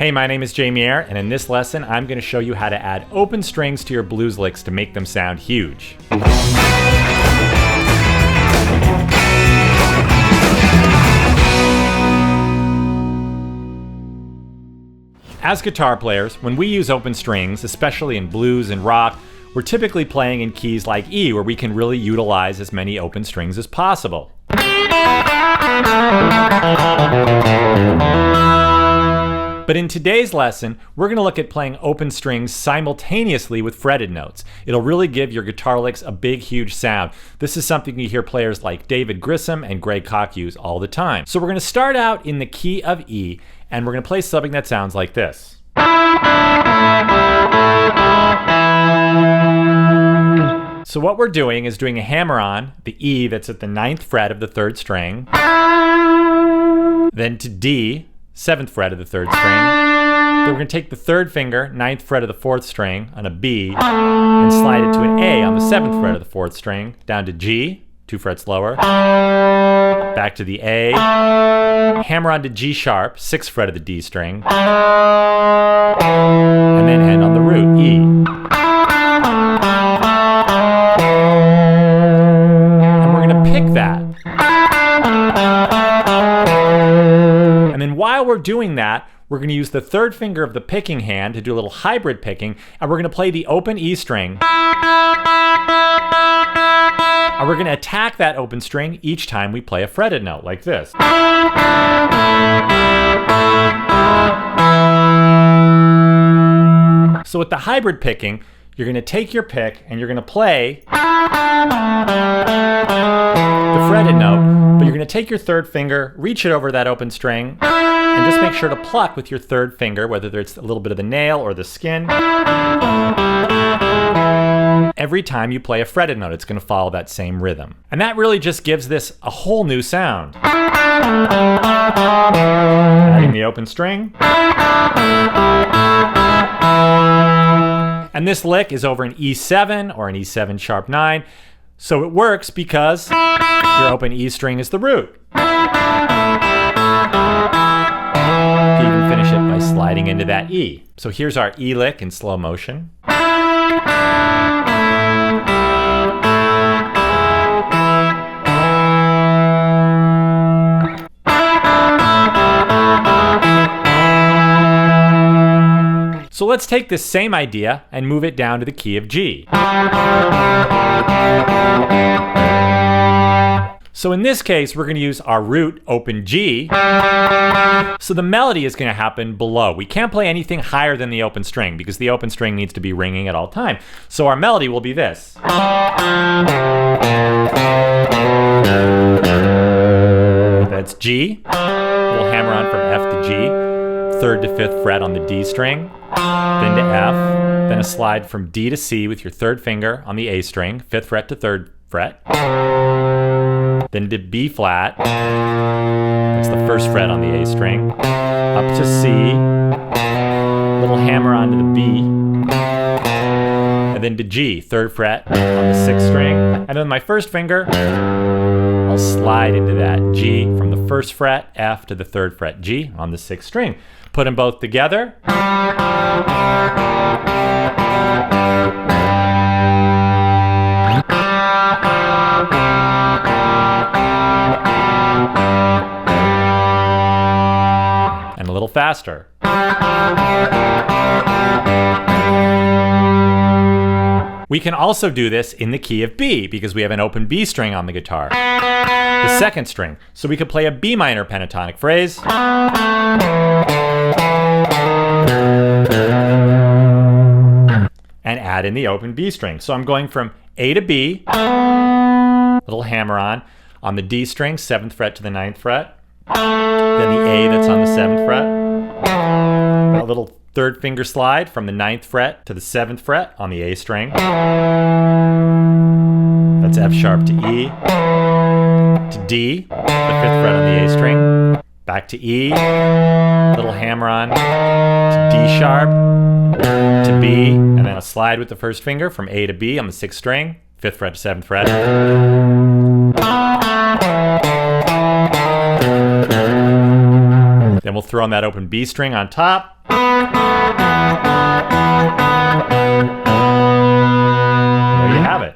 Hey, my name is Jamey, and in this lesson, I'm going to show you how to add open strings to your blues licks to make them sound huge. As guitar players, when we use open strings, especially in blues and rock, we're typically playing in keys like E, where we can really utilize as many open strings as possible. But in today's lesson, we're going to look at playing open strings simultaneously with fretted notes. It'll really give your guitar licks a big, huge sound. This is something you hear players like David Grissom and Greg Koch use all the time. So we're going to start out in the key of E, and we're going to play something that sounds like this. So what we're doing is doing a hammer on the E that's at the 9th fret of the 3rd string, then to D, 7th fret of the 3rd string. Then we're going to take the 3rd finger, 9th fret of the 4th string, on a B, and slide it to an A on the 7th fret of the 4th string, down to G, 2 frets lower, back to the A, hammer on to G sharp, 6th fret of the D string, and then end on the root, E. And we're going to pick that. And then while we're doing that, we're going to use the 3rd finger of the picking hand to do a little hybrid picking, and we're going to play the open E string. And we're going to attack that open string each time we play a fretted note, like this. So with the hybrid picking, you're going to take your pick and you're going to play the fretted note, but you're going to take your 3rd finger, reach it over that open string, and just make sure to pluck with your 3rd finger, whether it's a little bit of the nail or the skin. Every time you play a fretted note, it's going to follow that same rhythm. And that really just gives this a whole new sound. Adding the open string. And this lick is over an E7 or an E7 sharp 9. So it works because your open E string is the root. You can even finish it by sliding into that E. So here's our E lick in slow motion. So let's take this same idea and move it down to the key of G. So in this case, we're going to use our root open G. So the melody is going to happen below. We can't play anything higher than the open string because the open string needs to be ringing at all time. So our melody will be this. That's G. We'll hammer on from F to G, 3rd to 5th fret on the D string, then to F, then a slide from D to C with your 3rd finger on the A string, 5th fret to 3rd fret, then to B flat, that's the 1st fret on the A string, up to C, little hammer onto the B, and then to G, 3rd fret on the 6th string, and then my 1st finger, I'll slide into that G from the 1st fret, F to the 3rd fret, G on the 6th string. Put them both together. And a little faster. We can also do this in the key of B because we have an open B string on the guitar, the 2nd string. So we could play a B minor pentatonic phrase. And add in the open B string. So I'm going from A to B, little hammer on the D string, 7th fret to the 9th fret, then the A that's on the 7th fret, a little 3rd finger slide from the 9th fret to the 7th fret on the A string, that's F sharp to E, to D, the 5th fret on the A string, back to E, little hammer on to D sharp, to B, and then a slide with the 1st finger from A to B on the 6th string, 5th fret to 7th fret. Then we'll throw on that open B string on top. There you have it.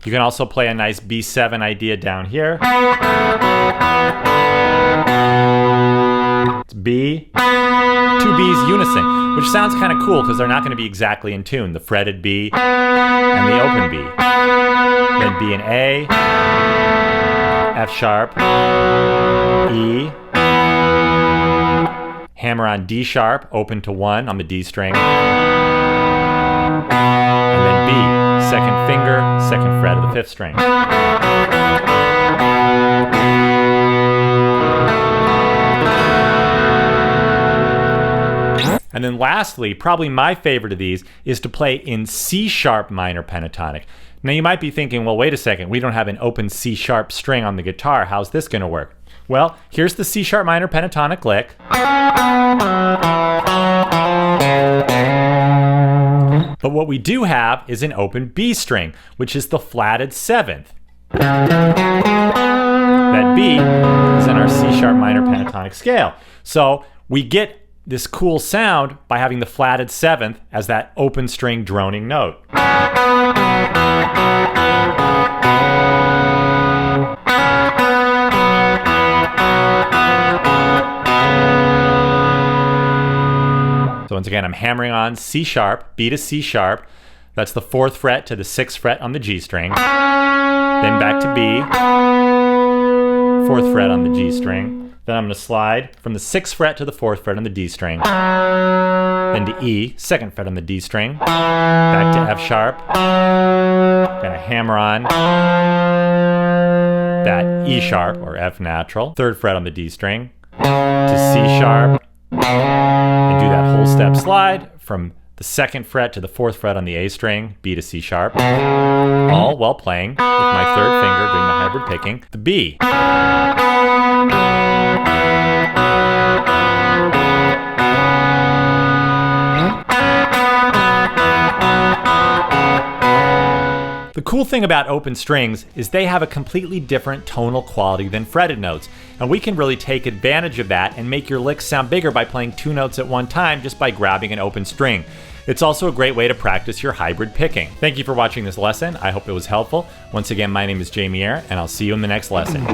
You can also play a nice B7 idea down here. It's B, two B's unison, which sounds kind of cool because they're not going to be exactly in tune. The fretted B and the open B. Then B and A, F sharp, E, hammer on D sharp, open to 1 on the D string, and then B, second finger, second fret of the 5th string. And then lastly, probably my favorite of these is to play in C sharp minor pentatonic. Now you might be thinking, well, wait a second, we don't have an open C sharp string on the guitar. How's this going to work? Well, here's the C sharp minor pentatonic lick. But what we do have is an open B string, which is the flatted 7th. That B is in our C sharp minor pentatonic scale. So we get this cool sound by having the flatted 7th as that open string droning note. So once again, I'm hammering on C sharp, B to C sharp. That's the 4th fret to the 6th fret on the G string. Then back to B, 4th fret on the G string. Then I'm going to slide from the 6th fret to the 4th fret on the D string. Then to E, 2nd fret on the D string. Back to F sharp. Going to hammer on that E sharp or F natural. 3rd fret on the D string. To C sharp. And do that whole step slide from the 2nd fret to the 4th fret on the A string, B to C sharp, all while playing with my 3rd finger doing the hybrid picking, the B. The cool thing about open strings is they have a completely different tonal quality than fretted notes, and we can really take advantage of that and make your licks sound bigger by playing 2 notes at one time just by grabbing an open string. It's also a great way to practice your hybrid picking. Thank you for watching this lesson. I hope it was helpful. Once again, my name is Jamey Arent, and I'll see you in the next lesson.